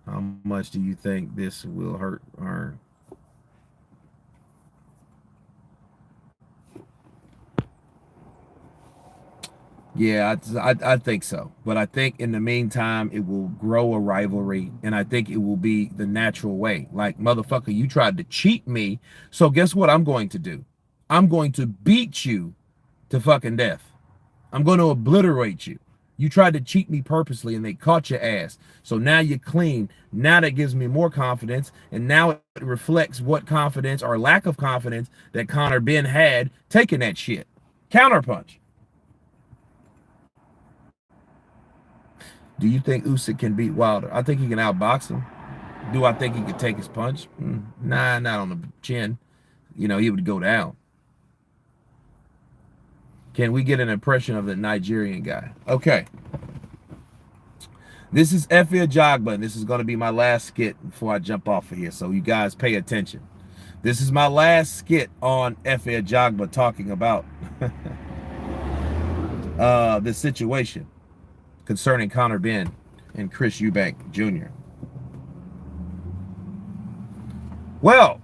How much do you think this will hurt Hearn? Yeah, I think so. But I think in the meantime, it will grow a rivalry, and I think it will be the natural way. Like, motherfucker, you tried to cheat me, so guess what I'm going to do? I'm going to beat you to fucking death. I'm going to obliterate you. You tried to cheat me purposely, and they caught your ass. So now you're clean. Now that gives me more confidence, and now it reflects what confidence or lack of confidence that Conor Benn had taking that shit. Counterpunch. Do you think Usyk can beat Wilder? I think he can outbox him. Do I think he could take his punch? Nah, not on the chin. You know, he would go down. Can we get an impression of the Nigerian guy? Okay. This is Efe Ajagba, and this is going to be my last skit before I jump off of here, so you guys pay attention. This is my last skit on Efe Ajagba talking about this situation concerning Conor Benn and Chris Eubank Jr. Well,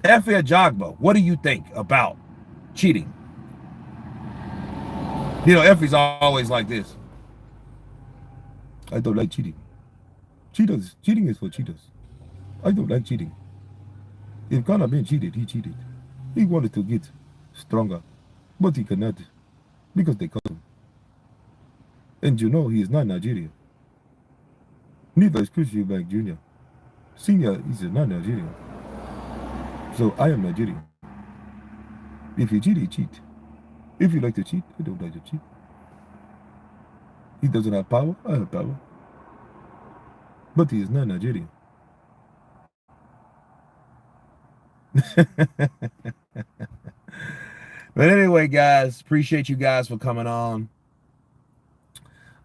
Efe Ajagba, what do you think about cheating? You know, Effie's always like this. I don't like cheating. Cheating is for cheaters. I don't like cheating. If Conor Benn cheated, he cheated. He wanted to get stronger, but he cannot because they caught him. And you know he is not Nigerian. Neither is Chris Eubank Jr. Senior is not Nigerian. So I am Nigerian. If you cheat, he cheat. If you like to cheat, I don't like to cheat. He doesn't have power, I have power. But he is not Nigerian. But anyway, guys, appreciate you guys for coming on.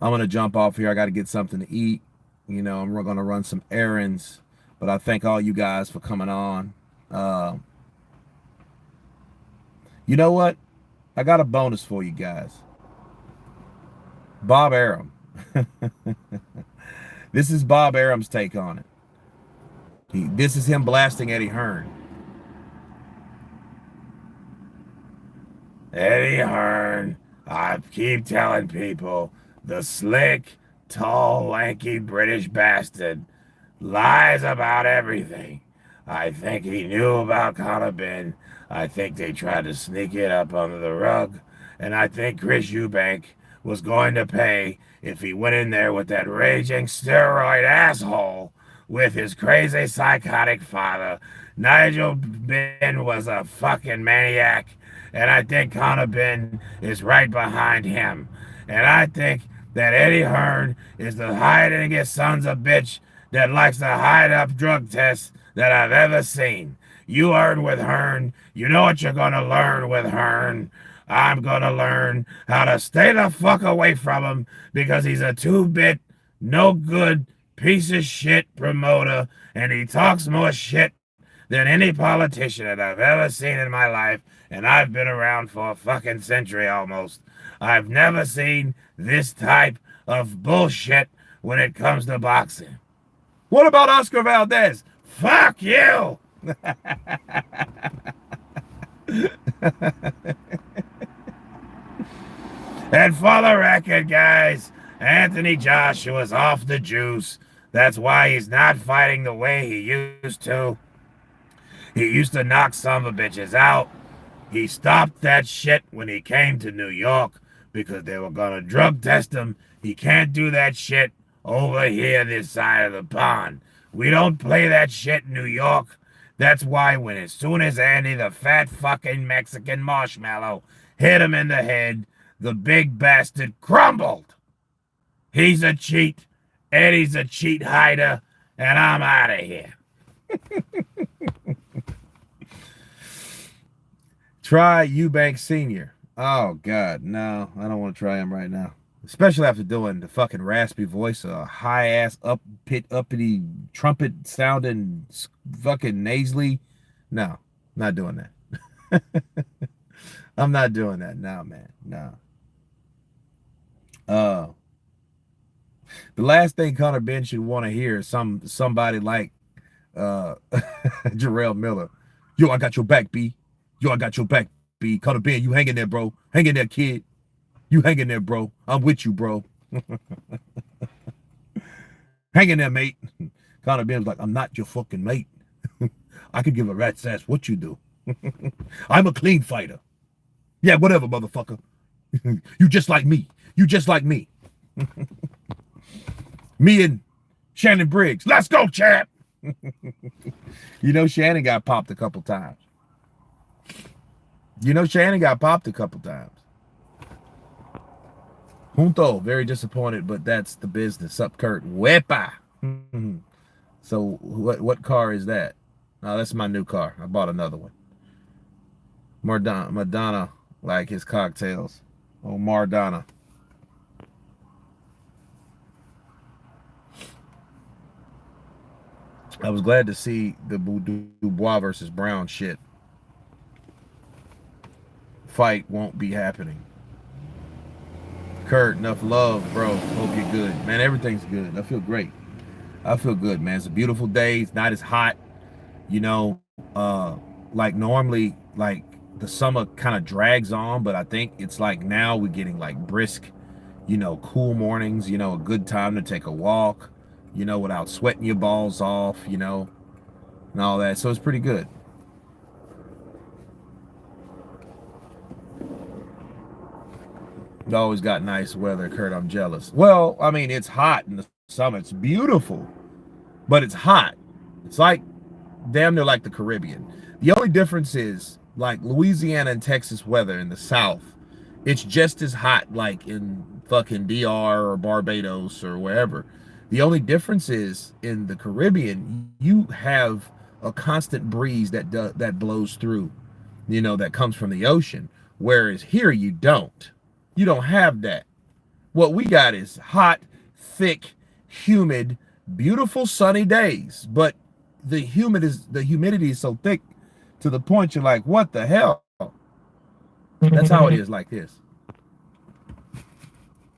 I'm going to jump off here. I got to get something to eat. You know, I'm going to run some errands. But I thank all you guys for coming on. You know what? I got a bonus for you guys. Bob Arum. This is Bob Arum's take on it. This is him blasting Eddie Hearn. Eddie Hearn, I keep telling people, the slick, tall, lanky British bastard lies about everything. I think he knew about Conor Benn. I think they tried to sneak it up under the rug. And I think Chris Eubank was going to pay if he went in there with that raging steroid asshole with his crazy psychotic father. Nigel Benn was a fucking maniac. And I think Conor Benn is right behind him. And I think that Eddie Hearn is the hidingest sons of bitch that likes to hide up drug tests that I've ever seen. You heard with Hearn. You know what you're going to learn with Hearn. I'm going to learn how to stay the fuck away from him because he's a two-bit, no good piece of shit promoter, and he talks more shit than any politician that I've ever seen in my life, and I've been around for a fucking century almost. I've never seen this type of bullshit when it comes to boxing. What about Oscar Valdez? Fuck you! And for the record, guys, Anthony Joshua's off the juice. That's why he's not fighting the way he used to. He used to knock some of the bitches out. He stopped that shit when he came to New York because they were going to drug test him. He can't do that shit over here this side of the pond. We don't play that shit in New York. That's why as soon as Andy, the fat fucking Mexican marshmallow, hit him in the head, The big bastard crumbled. He's a cheat. Eddie's a cheat hider. And I'm out of here. Try Eubank Sr. Oh, God. No, I don't want to try him right now. Especially after doing the fucking raspy voice, a high-ass, uppity, trumpet-sounding, fucking nasally. No, not doing that. I'm not doing that. No, man. No. The last thing Conor Benn should want to hear is somebody like Jarrell Miller. Yo, I got your back, B. Yo, I got your back, B. Conor Benn, you hang in there, bro. Hang in there, kid. You hang in there, bro. I'm with you, bro. Hang in there, mate. Conor Benn's like, I'm not your fucking mate. I could give a rat's ass what you do. I'm a clean fighter. Yeah, whatever, motherfucker. You just like me. You just like me. Me and Shannon Briggs. Let's go, champ. You know, Shannon got popped a couple times. Junto, very disappointed, but that's the business. Up, Kurt. Wepa. So what car is that? Oh, that's my new car. I bought another one. Madonna like his cocktails. Oh, Mardonna. I was glad to see the Dubois versus Brown shit. Fight won't be happening. Kurt, enough love, bro. Hope you're good. Man, everything's good. I feel great. I feel good, man. It's a beautiful day. It's not as hot. You know, like normally, like the summer kind of drags on, but I think it's like now we're getting like brisk, you know, cool mornings, you know, a good time to take a walk, you know, without sweating your balls off, you know, and all that. So it's pretty good. It always got nice weather, Kurt. I'm jealous. Well, I mean, it's hot in the summer. It's beautiful, but it's hot. It's like damn near like the Caribbean. The only difference is like Louisiana and Texas weather in the South. It's just as hot like in fucking DR or Barbados or wherever. The only difference is in the Caribbean, you have a constant breeze that blows through, you know, that comes from the ocean. Whereas here you don't. You don't have that. What we got is hot, thick, humid, beautiful sunny days. But the humidity is so thick to the point you're like, what the hell? That's how it is like this.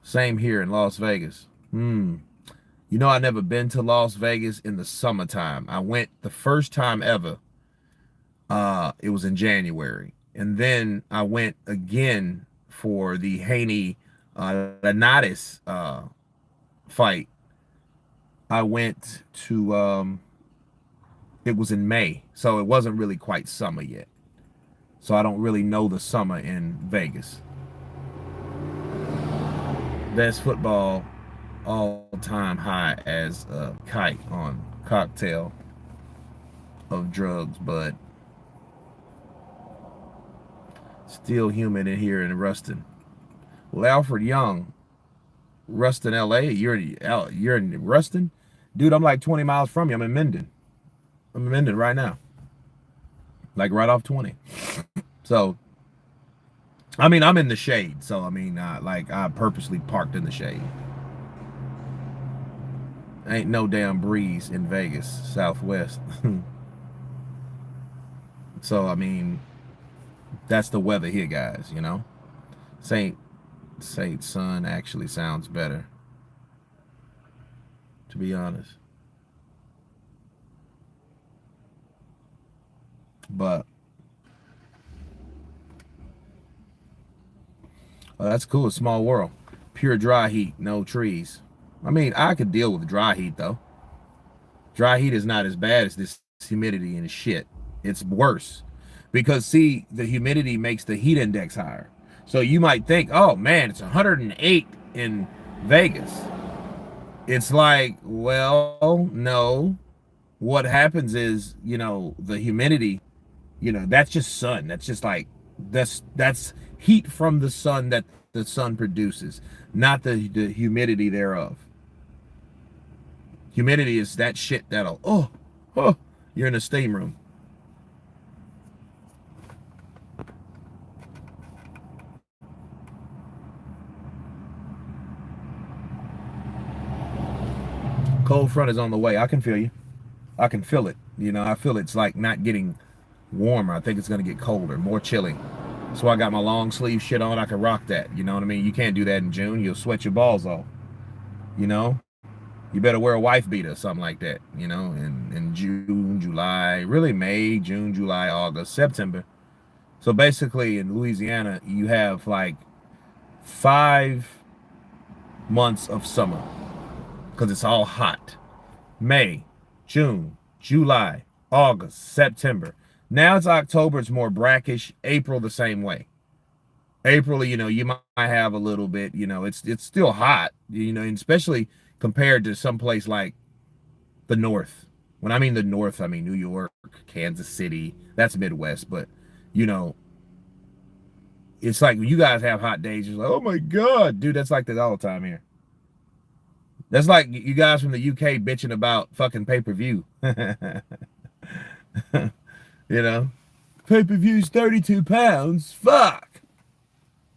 Same here in Las Vegas. You know, I never been to Las Vegas in the summertime. I went the first time ever. It was in January. And then I went again for the Haney Lanatis fight. I went to it was in May, so it wasn't really quite summer yet. So I don't really know the summer in Vegas. Best football all-time high as a kite on cocktail of drugs, but still humid in here in Ruston. Well, Alfred Young, Ruston, LA. You're in Ruston, dude. I'm like 20 miles from you. I'm in Minden. I'm in Minden right now, like right off 20. So, I mean, I'm in the shade. So, I mean, like I purposely parked in the shade. Ain't no damn breeze in Vegas, Southwest. So, I mean, that's the weather here, guys, you know. Saint Sun actually sounds better, to be honest. But oh, that's cool. A small world. Pure dry heat, no trees. I mean, I could deal with dry heat, though. Dry heat is not as bad as this humidity and shit. It's worse. Because, see, the humidity makes the heat index higher. So you might think, oh, man, it's 108 in Vegas. It's like, well, no. What happens is, you know, the humidity, you know, that's just sun. That's just like, that's heat from the sun that the sun produces, not the humidity thereof. Humidity is that shit that'll, oh, you're in a steam room. Cold front is on the way. I can feel you. I can feel it. You know, I feel it's like not getting warmer. I think it's going to get colder, more chilly. So I got my long sleeve shit on. I can rock that. You know what I mean? You can't do that in June. You'll sweat your balls off. You know? You better wear a wife beater or something like that. You know, in June, July, really May, June, July, August, September. So basically in Louisiana, you have like 5 months of summer because it's all hot. May, June, July, August, September. Now it's October, it's more brackish. April the same way. April, you know, you might have a little bit, you know, it's still hot, you know, and especially compared to some place like the North. When I mean the North, I mean New York, Kansas City. That's Midwest, but you know, it's like when you guys have hot days, you're like, oh my God, dude, that's like that all the time here. That's like you guys from the UK bitching about fucking pay-per-view. You know, pay-per-view's £32. Fuck.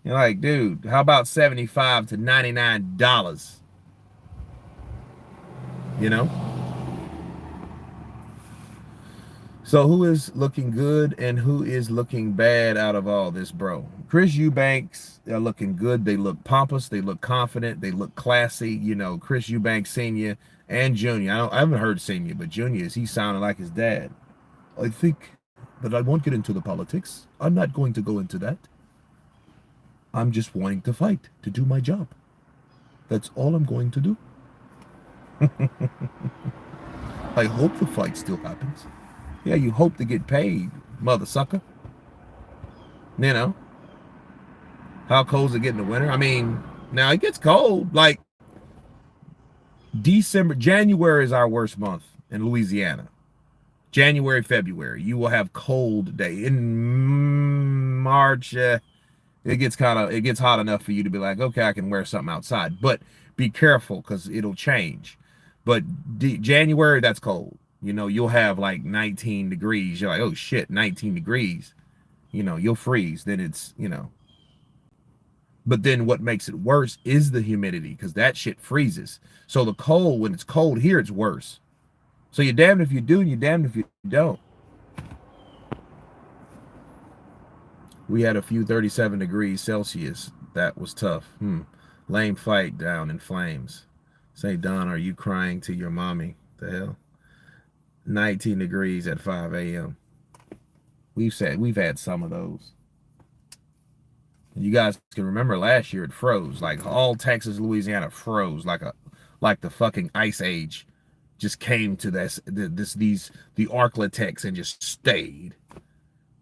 You're like, dude, how about $75 to $99? You know? So who is looking good and who is looking bad out of all this, bro? Chris Eubanks are looking good. They look pompous. They look confident. They look classy. You know, Chris Eubank Sr. and Jr. I haven't heard Sr., but Jr. He sounded like his dad. I think that I won't get into the politics. I'm not going to go into that. I'm just wanting to fight, to do my job. That's all I'm going to do. I hope the fight still happens. Yeah, you hope to get paid, mother sucker. You know? How cold is it getting in the winter? I mean, now it gets cold. Like, January is our worst month in Louisiana. January, February, you will have cold day. In March, it gets hot enough for you to be like, okay, I can wear something outside. But be careful because it'll change. But January, that's cold. You know, you'll have like 19 degrees. You're like, oh shit, 19 degrees. You know, you'll freeze. Then it's, you know. But then what makes it worse is the humidity because that shit freezes. So the cold, when it's cold here, it's worse. So you're damned if you do and you're damned if you don't. We had a few 37 degrees Celsius. That was tough. Lame fight down in flames. Say, Don, are you crying to your mommy? The hell? 19 degrees at 5 a.m. We've had some of those. You guys can remember last year it froze. Like all Texas, Louisiana froze like the fucking ice age. Just came to the Arklatex and just stayed.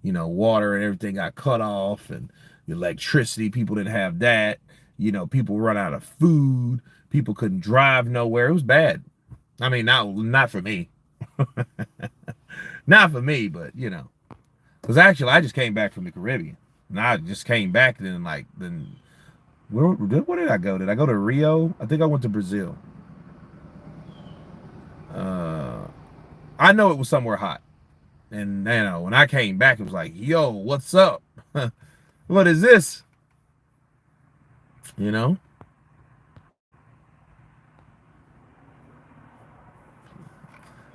You know, water and everything got cut off, and the electricity, people didn't have that. You know, people run out of food. People couldn't drive nowhere. It was bad. I mean, not for me. Not for me, but you know, because actually I just came back from the Caribbean, and I just came back then where did I go? Did I go to Rio? I think I went to Brazil. I know it was somewhere hot, and you know when I came back it was like, yo, what's up? What is this? You know.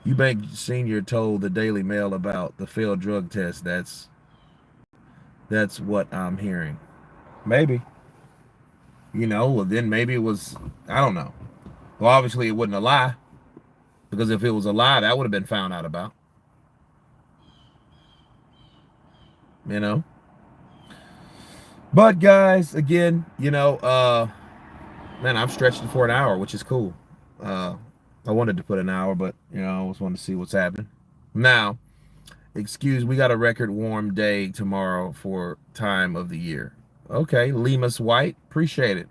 Eubank Sr. told the Daily Mail about the failed drug test. That's what I'm hearing. Maybe. You know, well then maybe it was, I don't know. Well, obviously it wasn't a lie. Because if it was a lie, that would have been found out about. You know? But guys, again, you know, man, I've stretched it for an hour, which is cool. I wanted to put an hour, but you know, I always wanted to see what's happening. Now, we got a record warm day tomorrow for time of the year. Okay, Lemus White, appreciate it.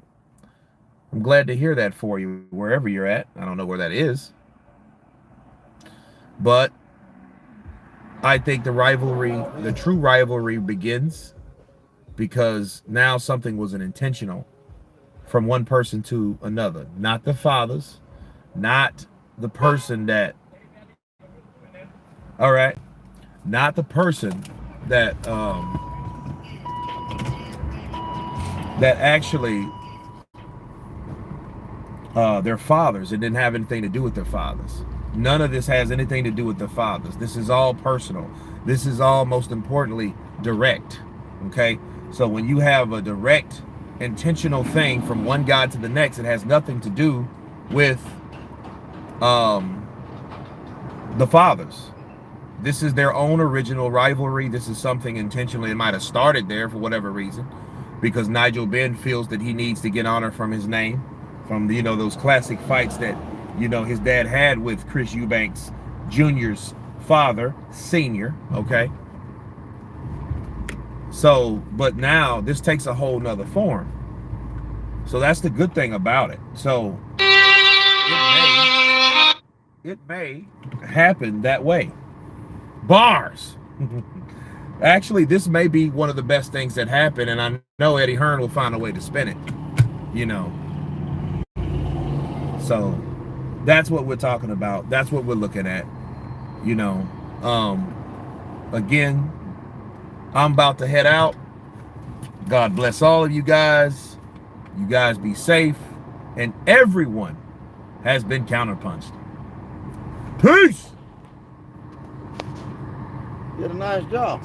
I'm glad to hear that for you, wherever you're at. I don't know where that is. But I think the true rivalry begins because now something was an intentional from one person to another, not the fathers, not the person that, all right, not the person that that actually their fathers. It didn't have anything to do with their fathers. None of this has anything to do with the fathers. This is all personal. This is all, most importantly, direct. Okay, so when you have a direct, intentional thing from one God to the next, it has nothing to do with the fathers. This is their own original rivalry. This is something intentionally. It might have started there for whatever reason, because Nigel Benn feels that he needs to get honor from his name, from those classic fights that his dad had with Chris Eubank Jr.'s father, senior. Okay. So, but now this takes a whole nother form. So that's the good thing about it. So it may happen that way. Bars. Actually, this may be one of the best things that happen, and I know Eddie Hearn will find a way to spin it. So that's what we're talking about. That's what we're looking at. Again, I'm about to head out. God bless all of you guys. You guys be safe. And everyone has been counterpunched. Peace. Did a nice job.